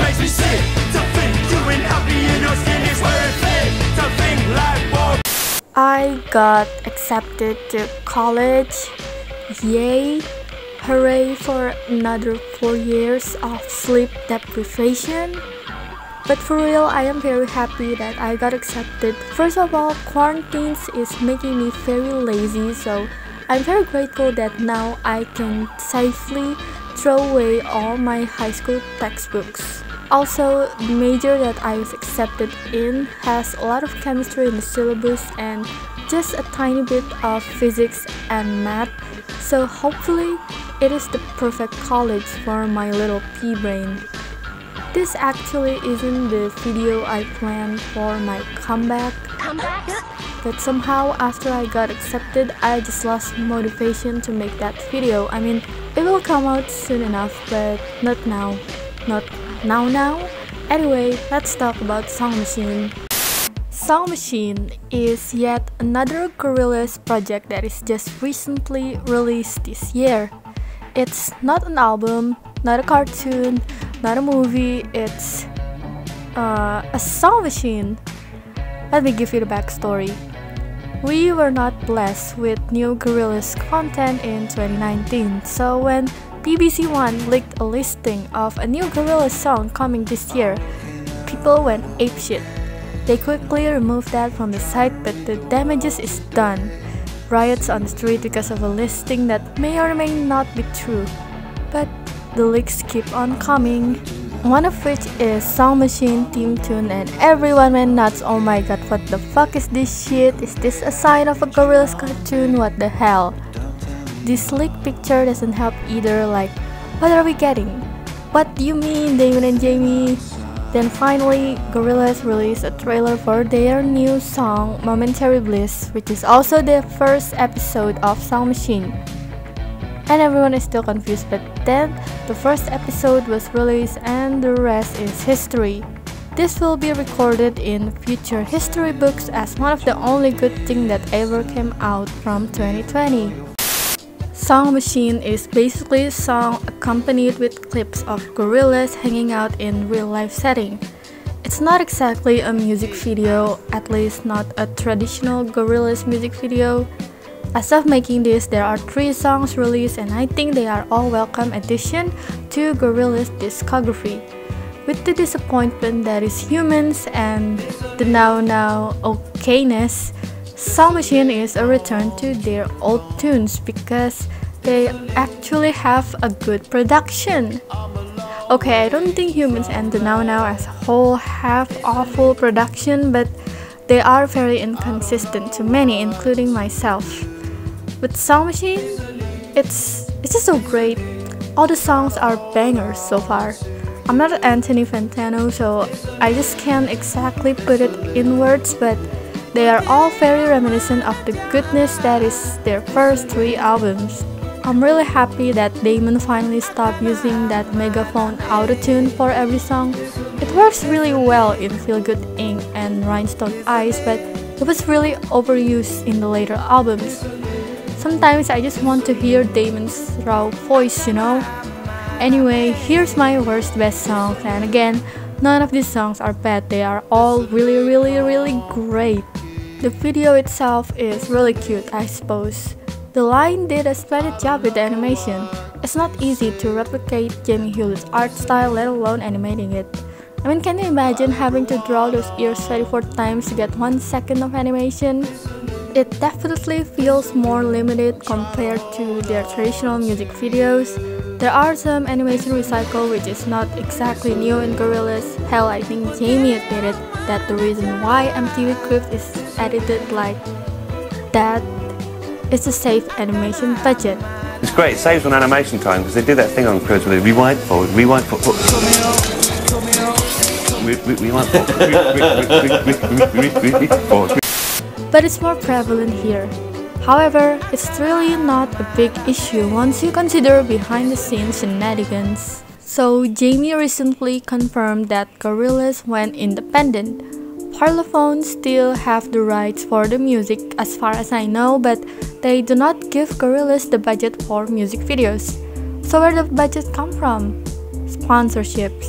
makes me sick to think doing happy in your skin is worth it. To think like war. I got accepted to college. Yay! Hooray for another 4 years of sleep deprivation. But for real, I am very happy that I got accepted. First of all, quarantine is making me very lazy, so I'm very grateful that now I can safely throw away all my high school textbooks. Also, the major that I was accepted in has a lot of chemistry in the syllabus and just a tiny bit of physics and math, so hopefully it is the perfect college for my little pea brain. This actually isn't the video I planned for my comeback, but somehow after I got accepted, I just lost motivation to make that video. I mean, it will come out soon enough, but not now. Not now. Anyway, let's talk about Song Machine. Song Machine is yet another Gorillaz project that is just recently released this year. It's not an album, not a cartoon, not a movie, it's a song machine. Let me give you the backstory. We were not blessed with new Gorillaz content in 2019, so when BBC One leaked a listing of a new Gorillaz song coming this year, people went apeshit. They quickly removed that from the site, but the damages is done. Riots on the street because of a listing that may or may not be true. But the leaks keep on coming, one of which is Song Machine theme tune, and everyone went nuts. Oh my god, what the fuck is this shit? Is this a sign of a Gorillaz cartoon? What the hell? This leaked picture doesn't help either, like, what are we getting? What do you mean, Damon and Jamie? Then finally, Gorillaz released a trailer for their new song, Momentary Bliss, which is also the first episode of Song Machine. And everyone is still confused, but then the first episode was released and the rest is history. This will be recorded in future history books as one of the only good things that ever came out from 2020. Song Machine is basically a song accompanied with clips of Gorillaz hanging out in real-life setting. It's not exactly a music video, at least not a traditional Gorillaz music video. As of making this, there are 3 songs released, and I think they are all welcome addition to Gorillaz discography. With the disappointment that is humans and the now okayness, Song Machine is a return to their old tunes because they actually have a good production. Okay, I don't think humans and the now as a whole have awful production, but they are very inconsistent to many, including myself. With Song Machine, it's just so great. All the songs are bangers so far. I'm not Anthony Fantano, so I just can't exactly put it in words, but they are all very reminiscent of the goodness that is their first 3 albums. I'm really happy that Damon finally stopped using that megaphone autotune for every song. It works really well in Feel Good Inc. and Rhinestone Eyes, but it was really overused in the later albums. Sometimes I just want to hear Damon's raw voice, you know? Anyway, here's my worst best songs, and again, none of these songs are bad, they are all really great. The video itself is really cute, I suppose. The line did a splendid job with the animation. It's not easy to replicate Jamie Hewlett's art style, let alone animating it. I mean, can you imagine having to draw those ears 34 times to get 1 second of animation? It definitely feels more limited compared to their traditional music videos. There are some animation recycle which is not exactly new in Gorillaz. Hell, I think Jamie admitted that the reason why MTV Cribs is edited like that is to save animation budget. It's great, it saves on animation time because they did that thing on Cribs where they rewind forward, rewind forward. But it's more prevalent here. However, it's really not a big issue once you consider behind-the-scenes shenanigans. So, Jamie recently confirmed that Gorillaz went independent. Parlophone still have the rights for the music as far as I know, but they do not give Gorillaz the budget for music videos. So where the budget come from? Sponsorships.